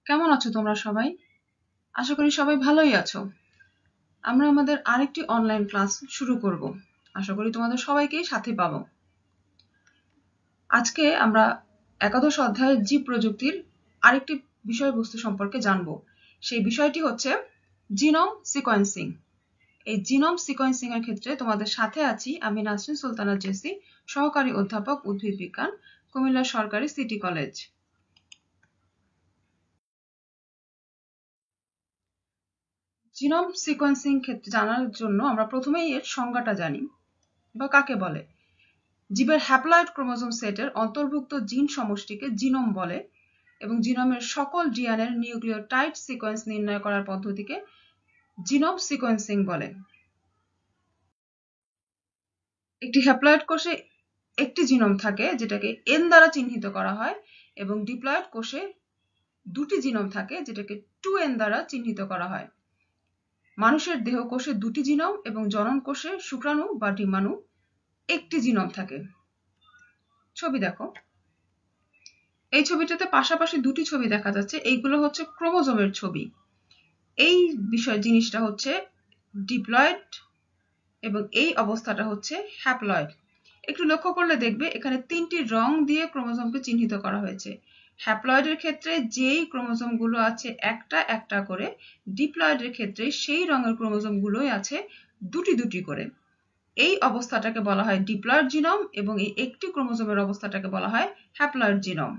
কেমন আছো তোমরা সবাই? আশা করি সবাই ভালোই আছো। আমরা আমাদের আরেকটি অনলাইন ক্লাস শুরু করব। আশা করি তোমাদের সবাইকেই সাথে পাবো। আজকে আমরা একাদশ অধ্যায়ের জীব প্রযুক্তির আরেকটি বিষয়বস্তু সম্পর্কে জানব। সেই বিষয়টি হচ্ছে জিনোম সিকোয়েন্সিং। এই জিনোম সিকোয়েন্সিং এর ক্ষেত্রে তোমাদের সাথে আছি আমি নাসরিন সুলতানা জেসি, সহকারী অধ্যাপক উদ্ভিদ বিজ্ঞান, কুমিল্লা সরকারি সিটি কলেজ। জিনোম সিকোয়েন্সিং ক্ষেত্রে জানার জন্য আমরা প্রথমেই এর সংজ্ঞাটা জানি বা কাকে বলে। জীবের হ্যাপ্লয়েড ক্রোমোজোম সেটের অন্তর্ভুক্ত জিন সমষ্টিকে জিনোম বলে এবং জিনোমের সকল ডিএনএর নিউক্লিওটাইড সিকোয়েন্স নির্ণয় করার পদ্ধতিকে জিনোম সিকোয়েন্সিং বলে। একটি হ্যাপ্লয়েড কোষে একটি জিনোম থাকে যেটাকে এন দ্বারা চিহ্নিত করা হয় এবং ডিপ্লয়েড কোষে দুটি জিনোম থাকে যেটাকে 2n দ্বারা চিহ্নিত করা হয়। মানুষের দেহকোষে দুটি জিনোম এবং জনন কোষে শুক্রাণু বা ডিম্বাণু একটি জিনোম থাকে। ছবি দেখো। এই ছবিটাতে পাশাপাশি দুটি ছবি দেখা যাচ্ছে, এইগুলো হচ্ছে ক্রোমোজোমের ছবি। এই জিনিসটা হচ্ছে ডিপ্লয়েড এবং এই অবস্থাটা হচ্ছে হ্যাপ্লয়েড। একটু লক্ষ্য করলে দেখবে এখানে তিনটি রং দিয়ে ক্রোমোজোমকে চিহ্নিত করা হয়েছে। হ্যাপ্লয়েডের ক্ষেত্রে যেই ক্রোমোজোমগুলো আছে একটা একটা করে, ডিপ্লয়েডের ক্ষেত্রে সেই রঙের ক্রোমোজোমগুলোই আছে দুটি দুটি করে। এই অবস্থাটাকে বলা হয় ডিপ্লয়েড জিনোম এবং এই একটি ক্রোমোজোমের অবস্থাটাকে বলা হয় হ্যাপ্লয়েড জিনোম।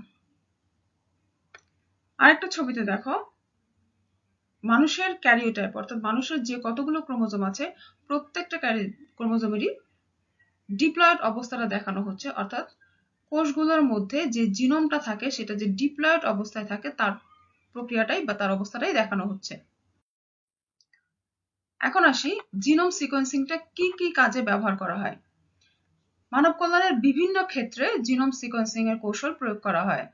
আরেকটা ছবিতে দেখো, মানুষের ক্যারিওটাইপ অর্থাৎ মানুষের যে কতগুলো ক্রোমোজোম আছে প্রত্যেকটা ক্রোমোজোমেরই ডিপ্লয়েড অবস্থাটা দেখানো হচ্ছে, অর্থাৎ কোষগুলোর মধ্যে যে জিনোমটা থাকে সেটা যে ডিপ্লয়েড অবস্থায় থাকে তার প্রক্রিয়াটাই বা তার অবস্থাটাই দেখানো হচ্ছে। এখন আসি জিনোম সিকোয়েন্সিংটা কি কি কাজে ব্যবহার করা হয়। মানব কল্যাণের বিভিন্ন ক্ষেত্রে জিনোম সিকোয়েন্সিং এর কৌশল প্রয়োগ করা হয়।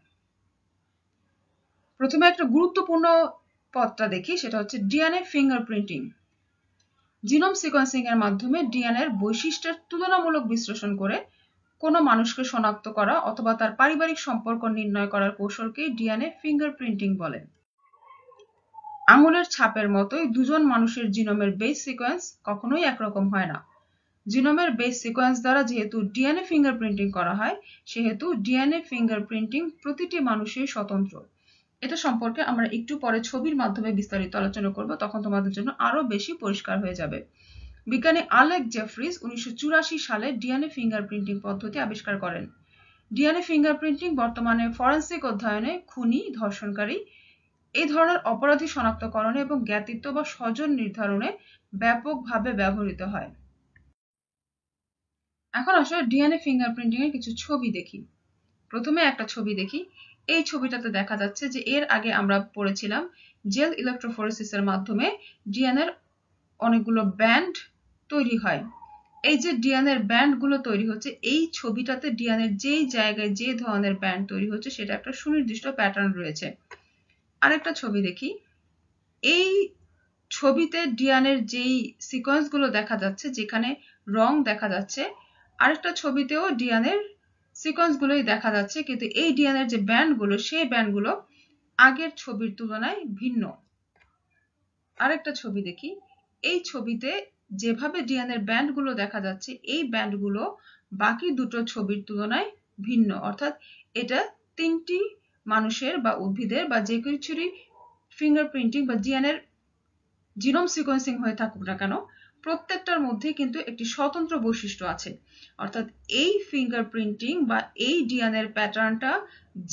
প্রথমে একটা গুরুত্বপূর্ণ পদটা দেখি, সেটা হচ্ছে ডিএনএ ফিঙ্গারপ্রিন্টিং। জিনোম সিকোয়েন্সিং এর মাধ্যমে ডিএনএর বৈশিষ্ট্যের তুলনামূলক বিশ্লেষণ করে কোনো মানুষকে শনাক্ত করা অথবা তার পারিবারিক সম্পর্ক নির্ণয় করার কৌশলকেই ডিএনএ ফিঙ্গারপ্রিন্টিং বলে। আঙুলের ছাপের মতোই দুজন মানুষের জিনোমের বেস সিকোয়েন্স কখনোই একরকম হয় না। জিনোমের বেস সিকোয়েন্স দ্বারা যেহেতু ডিএনএ ফিঙ্গারপ্রিন্টিং করা হয়, সেহেতু ডিএনএ ফিঙ্গারপ্রিন্টিং প্রতিটি মানুষের স্বতন্ত্র। এটা সম্পর্কে আমরা একটু পরে ছবির মাধ্যমে বিস্তারিত আলোচনা করব, তখন তোমাদের জন্য আরো বেশি পরিষ্কার হয়ে যাবে। বিজ্ঞানী আলেক জেফ্রিজ 1984 সালে ডিএনএ ফিঙ্গারপ্রিন্টিং পদ্ধতি আবিষ্কার করেন। ডিএনএ ফিঙ্গারপ্রিন্টিং বর্তমানে ফরেনসিক অধ্যয়নে খুনি, ধর্ষণকারী এই ধরনের অপরাধী শনাক্তকরণে এবং জ্ঞাতিত্ব বা স্বজন নির্ধারণে ব্যাপকভাবে ব্যবহৃত হয়। এখন আসলে ডিএনএ ফিঙ্গারপ্রিন্টিং এর কিছু ছবি দেখি। প্রথমে একটা ছবি দেখি। এই ছবিটাতে দেখা যাচ্ছে যে এর আগে আমরা পড়েছিলাম জেল ইলেকট্রোফোরেসিসের মাধ্যমে ডিএনএর অনেকগুলো ব্যান্ড তৈরি হয়। এই যে ডিএনএর ব্যান্ডগুলো তৈরি হচ্ছে, এই ছবিটাতে ডিএনএর যেই জায়গায় যে ধরনের ব্যান্ড তৈরি হচ্ছে সেটা একটা সুনির্দিষ্ট প্যাটার্ন রয়েছে। আরেকটা ছবি দেখি। এই ছবিতে ডিএনএর যেই সিকোয়েন্সগুলো দেখা যাচ্ছে, যেখানে রং দেখা যাচ্ছে, আরেকটা ছবিতেও ডিএনএর সিকোয়েন্সগুলোই দেখা যাচ্ছে, কিন্তু এই ডিএনএর যে ব্যান্ডগুলো সেই ব্যান্ডগুলো আগের ছবির তুলনায় ভিন্ন। আরেকটা ছবি দেখি। এই ছবিতে যেভাবে ডিএনএর ব্যান্ডগুলো দেখা যাচ্ছে, এই ব্যান্ডগুলো বাকি দুটো ছবির তুলনায় ভিন্ন, অর্থাৎ এটা তিনটি মানুষের বা উদ্ভিদের বা যে কিছুরই ফিঙ্গারপ্রিন্টিং বা ডিএনএর জিনোম সিকোয়েন্সিং হয়ে থাকুক না কেন, প্রত্যেকটার মধ্যে কিন্তু একটি স্বতন্ত্র বৈশিষ্ট্য আছে। অর্থাৎ এই ফিঙ্গারপ্রিন্টিং বা এই ডিএনএর প্যাটার্নটা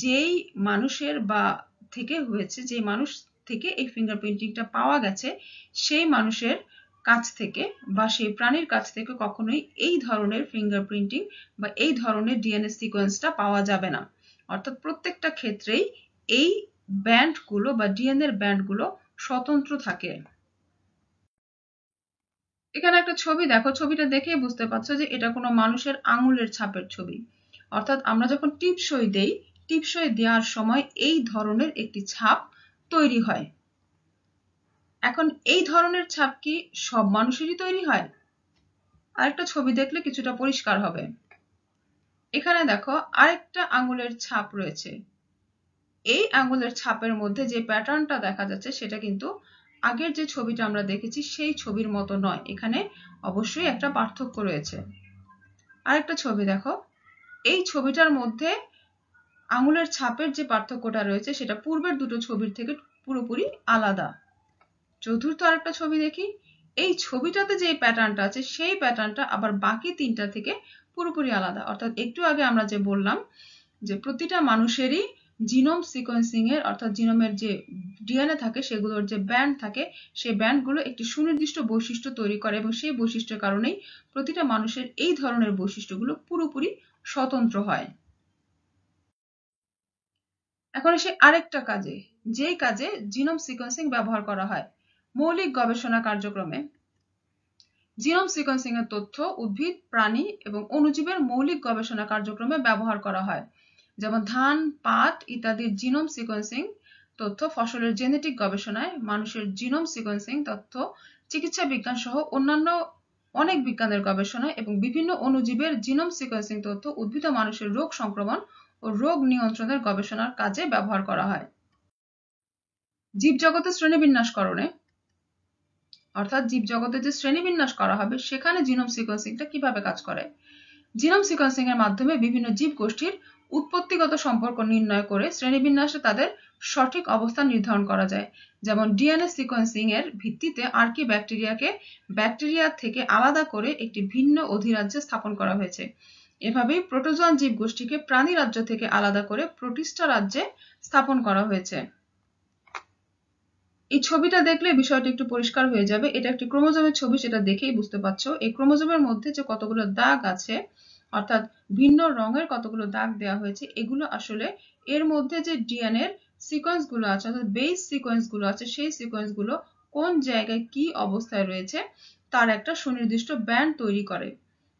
যেই মানুষের বা থেকে হয়েছে, যে মানুষ থেকে এই ফিঙ্গারপ্রিন্টিংটা পাওয়া গেছে, সেই মানুষের কাছ থেকে বা সেই প্রাণীর কাছ থেকে কখনোই এই ধরনের ফিঙ্গারপ্রিন্টিং বা এই ধরনের ডিএনএ সিকোয়েন্সটা পাওয়া যাবে না। অর্থাৎ প্রত্যেকটা ক্ষেত্রেই এই ব্যান্ডগুলো বা ডিএনএর ব্যান্ডগুলো স্বতন্ত্র থাকে। এখানে একটা ছবি দেখো, ছবিটা দেখেই বুঝতে পারছো যে এটা কোনো মানুষের আঙুলের ছাপের ছবি। অর্থাৎ আমরা যখন টিপসই দেই, টিপসই দেওয়ার সময় এই ধরনের একটি ছাপ তৈরি হয়। এখন এই ধরনের ছাপ কি সব মানুষেরই তৈরি হয়? আরেকটা ছবি দেখলে কিছুটা পরিষ্কার হবে। এখানে দেখো আরেকটা আঙুলের ছাপ রয়েছে। এই আঙ্গুলের ছাপের মধ্যে যে প্যাটার্নটা দেখা যাচ্ছে সেটা কিন্তু আগের যে ছবিটা আমরা দেখেছি সেই ছবির মতো নয়, এখানে অবশ্যই একটা পার্থক্য রয়েছে। আরেকটা ছবি দেখো, এই ছবিটার মধ্যে আঙ্গুলের ছাপের যে পার্থক্যটা রয়েছে সেটা পূর্বের দুটো ছবির থেকে পুরোপুরি আলাদা। চতুর্থ আরেকটা ছবি দেখি, এই ছবিটাতে যে প্যাটার্নটা আছে সেই প্যাটার্নটা আবার বাকি তিনটা থেকে পুরোপুরি আলাদা। অর্থাৎ একটু আগে আমরা যে বললাম যে প্রতিটা মানুষেরই জিনোম সিকোয়েন্সিং এর অর্থাৎ জিনোমের যে ডিএনএ থাকে সেগুলোর যে ব্যান্ড থাকে সেই ব্যান্ডগুলো একটি সুনির্দিষ্ট বৈশিষ্ট্য তৈরি করে এবং সেই বৈশিষ্ট্যের কারণেই প্রতিটা মানুষের এই ধরনের বৈশিষ্ট্যগুলো পুরোপুরি স্বতন্ত্র হয়। এখন আসি আরেকটা কাজে, যেই কাজে জিনোম সিকোয়েন্সিং ব্যবহার করা হয় মৌলিক গবেষণা কার্যক্রমে। জিনোম সিকোয়েন্সিং এর তথ্য উদ্ভিদ, প্রাণী এবং অণুজীবের মৌলিক গবেষণা কার্যক্রমে ব্যবহার করা হয়। যেমন ধান, পাট ইত্যাদির জিনোম সিকোয়েন্সিং তথ্য ফসলের জেনেটিক গবেষণায়, মানুষের জিনোম সিকোয়েন্সিং তথ্য চিকিৎসা বিজ্ঞান সহ অন্যান্য অনেক বিজ্ঞানের গবেষণায় এবং বিভিন্ন অণুজীবের জিনোম সিকোয়েন্সিং তথ্য উদ্ভিদ ও মানুষের রোগ সংক্রমণ ও রোগ নিয়ন্ত্রণের গবেষণার কাজে ব্যবহার করা হয়। জীবজগতের শ্রেণীবিন্যাসকরণে অর্থাৎ জীবজগতের যে শ্রেণীবিন্যাস করা হবে সেখানে জিনোম সিকোয়েন্সিংটা কিভাবে কাজ করে। জিনোম সিকোয়েন্সিং এর মাধ্যমে বিভিন্ন জীব গোষ্ঠীর উৎপত্তিগত সম্পর্ক নির্ণয় করে শ্রেণীবিন্যাসে তাদের সঠিক অবস্থান নির্ধারণ করা যায়। যেমন ডিএনএ সিকোয়েন্সিং এর ভিত্তিতে আর্কিব্যাকটেরিয়াকে ব্যাকটেরিয়া থেকে আলাদা করে একটি ভিন্ন অধিরাজ্যে স্থাপন করা হয়েছে। এভাবেই প্রোটোজোয়ান জীব গোষ্ঠীকে প্রাণী রাজ্য থেকে আলাদা করে প্রোটিস্টা রাজ্যে স্থাপন করা হয়েছে। এই ছবিটা দেখলে বিষয়টা একটু পরিষ্কার হয়ে যাবে। এটা একটি ক্রোমোজোমের ছবি, সেটা দেখেই বুঝতে পারছো। এই ক্রোমোজোমের মধ্যে যে কতগুলো দাগ আছে অর্থাৎ ভিন্ন রঙের কতগুলো দাগ দেওয়া হয়েছে, এগুলো আসলে এর মধ্যে যে ডিএনএ এর সিকোয়েন্স গুলো আছে অর্থাৎ বেস সিকোয়েন্স গুলো আছে সেই সিকোয়েন্স গুলো কোন জায়গায় কি অবস্থায় রয়েছে তার একটা সুনির্দিষ্ট ব্যান্ড তৈরি করে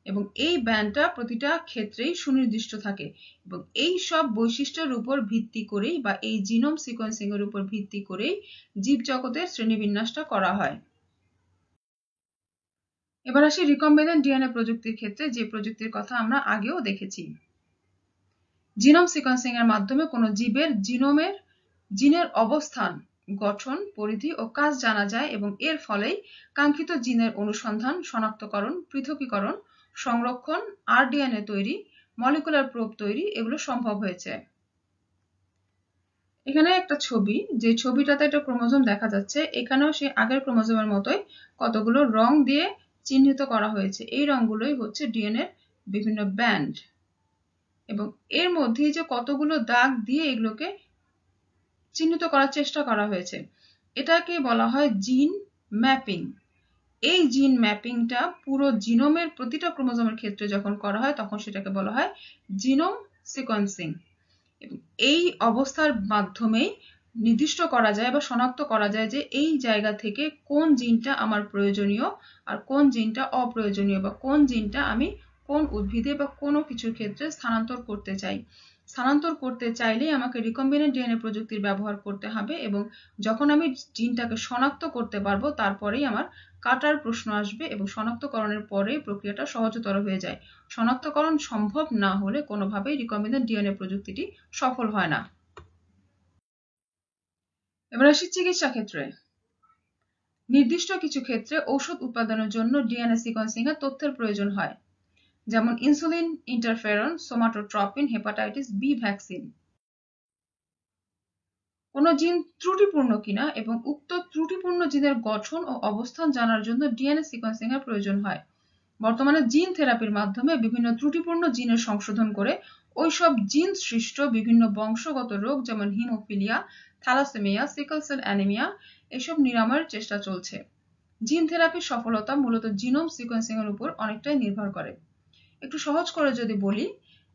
এবং এই ব্যান্ডটা প্রতিটা ক্ষেত্রেই সুনির্দিষ্ট থাকে এবং এই সব বৈশিষ্ট্যের উপর ভিত্তি করেই বা এই জিনোম সিকোয়েন্সিং এর উপর ভিত্তি করেই জীবজগতের শ্রেণীবিন্যাসটা করা হয়। এবার আসি রিকম্বিনেন্ট ডিএনএ প্রযুক্তির ক্ষেত্রে, যে প্রযুক্তির কথা আমরা আগেও দেখেছি। জিনোম সিকোয়েন্সিং এর মাধ্যমে কোনো জীবের জিনের অবস্থান, গঠন, পরিধি ও কাজ জানা যায় এবং এর ফলেই কাঙ্ক্ষিত জিনের অনুসন্ধান, শনাক্তকরণ, পৃথকীকরণ, সংরক্ষণ, আরডিএনএ তৈরি, মলিকুলার প্রোব তৈরি এগুলো সম্ভব হয়েছে। এখানে একটা ছবি, যে ছবিটাতে একটা ক্রোমোজোম দেখা যাচ্ছে, এখানেও সেই আগের ক্রোমোজোমের মতোই কতগুলো রং দিয়ে চিহ্নিত করা হয়েছে। এই রংগুলোই হচ্ছে ডিএনএ বিভিন্ন ব্যান্ড এবং এর মধ্যে যে কতগুলো দাগ দিয়ে এগুলোকে চিহ্নিত করার চেষ্টা করা হয়েছে এটাকে বলা হয় জিন ম্যাপিং। এই জিন ম্যাপিংটা পুরো জিনোমের প্রতিটা ক্রোমোজোমের ক্ষেত্রে যখন করা হয় তখন সেটাকে বলা হয় জিনোম সিকোয়েন্সিং। এই অবস্থার মাধ্যমেই নির্দিষ্ট করা যায় বা শনাক্ত করা যায় যে এই জায়গা থেকে কোন জিনটা আমার প্রয়োজনীয় আর কোন জিনটা অপ্রয়োজনীয় বা কোন জিনটা আমি কোন উদ্ভিদে বা কোনো কিছুর ক্ষেত্রে স্থানান্তর করতে চাই। স্থানান্তর করতে চাইলেই আমাকে রিকম্বিনেন্ট ডিএনএ প্রযুক্তির ব্যবহার করতে হবে এবং যখন আমি জিনটাকে শনাক্ত করতে পারবো তারপরেই আমার কাটার প্রশ্ন আসবে এবং শনাক্তকরণের পরেই প্রক্রিয়াটা সহজতর হয়ে যায়। শনাক্তকরণ সম্ভব না হলে কোনোভাবেই রিকম্বিনেন্ট ডিএনএ প্রযুক্তিটি সফল হয় না। এবার আসি চিকিৎসা ক্ষেত্রে। নির্দিষ্ট কিছু ক্ষেত্রে ঔষধ উৎপাদনের জন্য ডিএনএ সিকোয়েন্সিং এর তথ্যের প্রয়োজন হয়, যেমন insulin, interferon, somatotropin, hepatitis B vaccine. কোনো জিন ত্রুটিপূর্ণ কিনা এবং উক্ত ত্রুটিপূর্ণ জিনের গঠন ও অবস্থান জানার জন্য ডিএনএ সিকোয়েন্সিং এর প্রয়োজন হয়। বর্তমানে জিন থেরাপির মাধ্যমে বিভিন্ন ত্রুটিপূর্ণ জিনের সংশোধন করে ওইসব জিন সৃষ্ট বিভিন্ন বংশগত রোগ যেমন haemophilia, thalassaemia, sickle cell anaemia এসব নিরাময়ের চেষ্টা চলছে। জিন থেরাপির সফলতা মূলত জিনোম সিকোয়েন্সিং এর উপর অনেকটাই নির্ভর করে। একটু সহজ করে যদি বলি,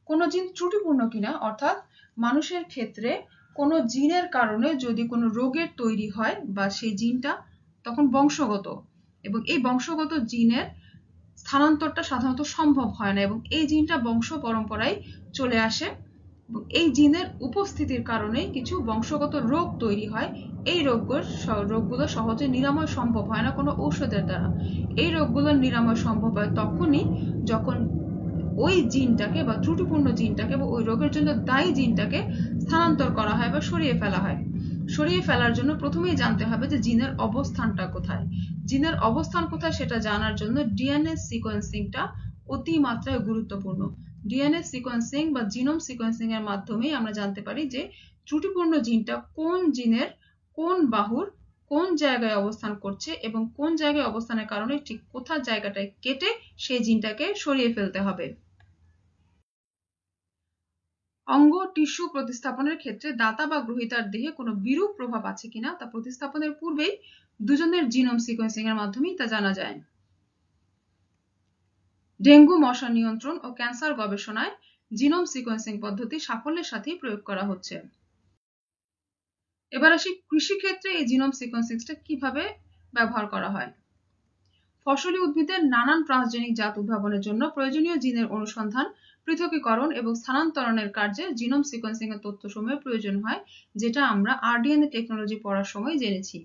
কোনো জিন ত্রুটিপূর্ণ কিনা অর্থাৎ মানুষের ক্ষেত্রে কোনো জিনের কারণে যদি কোনো রোগের তৈরি হয় বা সেই জিনটা তখন বংশগত এবং এই বংশগত জিনের স্থানান্তরটা সাধারণত সম্ভব হয় না এবং এই জিনটা বংশ পরম্পরায় চলে আসে এবং এই জিনের উপস্থিতির কারণে কিছু বংশগত রোগ তৈরি হয়। এই রোগগুলো সহজে নিরাময় সম্ভব হয় না কোনো ঔষধের দ্বারা। এই রোগগুলোর নিরাময় সম্ভব হয় তখনই যখন ওই জিনটাকে বা ত্রুটিপূর্ণ জিনটাকে বা ওই রোগের জন্য দায়ী জিনটাকে স্থানান্তর করা হয় বা সরিয়ে ফেলা হয়। সরিয়ে ফেলার জন্য প্রথমেই জানতে হবে যে জিনের অবস্থানটা কোথায়। জিনের অবস্থান কোথায় সেটা জানার জন্য ডিএনএ সিকোয়েন্সিংটা অতি মাত্রায় গুরুত্বপূর্ণ। ডিএনএ সিকোয়েন্সিং বা জিনোম সিকোয়েন্সিং এর মাধ্যমেই আমরা জানতে পারি যে ত্রুটিপূর্ণ জিনটা কোন জিনের কোন বাহুর কোন জায়গায় অবস্থান করছে এবং কোন জায়গায় অবস্থানের কারণে ঠিক কোথায় জায়গাটায় কেটে সেই জিনটাকে সরিয়ে ফেলতে হবে। অঙ্গ টিস্যু প্রতিস্থাপনের ক্ষেত্রে দাতা বা গ্রহীতার দেহে কোনো বিরূপ প্রভাব আছে কিনা তা প্রতিস্থাপনের পূর্বেই দুজনের জিনোম সিকোয়েন্সিং এর মাধ্যমেই তা জানা যায়। ডেঙ্গু মশা নিয়ন্ত্রণ ও ক্যান্সার গবেষণায় জিনোম সিকোয়েন্সিং পদ্ধতি সাফল্যের সাথেই প্রয়োগ করা হচ্ছে। এবার আসি কৃষিক্ষেত্রে এই জিনোম সিকোয়েন্সিংটা কিভাবে ব্যবহার করা হয়। ফসলি উদ্ভিদের নানান ট্রান্সজেনিক জাত উদ্ভাবনের জন্য প্রয়োজনীয় জিনের অনুসন্ধান, পৃথকীকরণ এবং স্থানান্তরণের কার্যে জিনোম সিকোয়েন্সিং এর তথ্যসমূহের প্রয়োজন হয়, যেটা আমরা আরডিএনএ টেকনোলজি পড়ার সময় জেনেছি।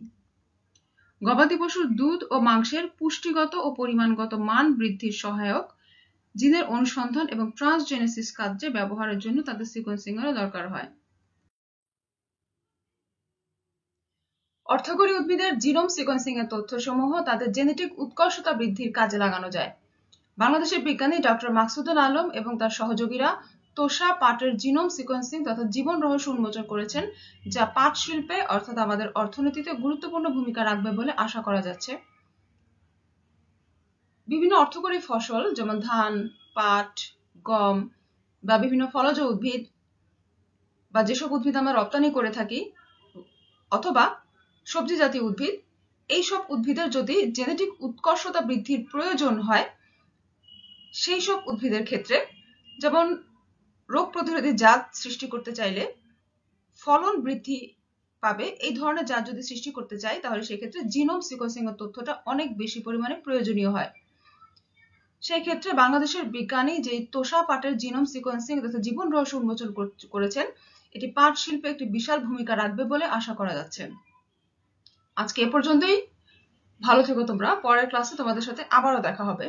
গবাদি পশুর দুধ ও মাংসের পুষ্টিগত ও পরিমাণগত মান বৃদ্ধির সহায়ক জিনের অনুসন্ধান এবং ট্রান্সজেনেসিস কার্যে ব্যবহারের জন্য তাদের সিকোয়েন্সিং এর দরকার হয়। অর্থকরী উদ্ভিদের জিনোম সিকোয়েন্সিং এর তথ্যসমূহ তাদের জেনেটিক উৎকর্ষতা বৃদ্ধির কাজে লাগানো যায়। বাংলাদেশের বিজ্ঞানী ডক্টর মাকসুদুল আলম এবং তার সহযোগীরা তোষা পাটের জিনোম সিকোয়েন্সিং তথা জীবন রহস্য উন্মোচন করেছেন, যা পাট শিল্পে অর্থাৎ আমাদের অর্থনীতিতে গুরুত্বপূর্ণ ভূমিকা রাখবে বলে আশা করা যাচ্ছে। বিভিন্ন অর্থকরী ফসল যেমন ধান, পাট, গম বা বিভিন্ন ফলজ উদ্ভিদ বা যেসব উদ্ভিদ আমরা রপ্তানি করে থাকি অথবা সবজি জাতীয় উদ্ভিদ, এইসব উদ্ভিদের যদি জেনেটিক উৎকর্ষতা বৃদ্ধির প্রয়োজন হয় সেই সব উদ্ভিদের ক্ষেত্রে, যেমন রোগ প্রতিরোধী জাত সৃষ্টি করতে চাইলে ফলন বৃদ্ধি পাবে এই ধরনের জাত যদি সৃষ্টি করতে চাই তাহলে সেক্ষেত্রে জিনোম সিকোয়েন্সিং এর তথ্যটা অনেক বেশি পরিমাণে প্রয়োজনীয় হয়। সেই ক্ষেত্রে বাংলাদেশের বিজ্ঞানী যে তোষা পাটের জিনোম সিকোয়েন্সিং তথা জীবন রহস্য উন্মোচন করেছেন, এটি পাট শিল্পে একটি বিশাল ভূমিকা রাখবে বলে আশা করা যাচ্ছে। আজকে এ পর্যন্তই। ভালো থেকো তোমরা। পরের ক্লাসে তোমাদের সাথে আবারও দেখা হবে।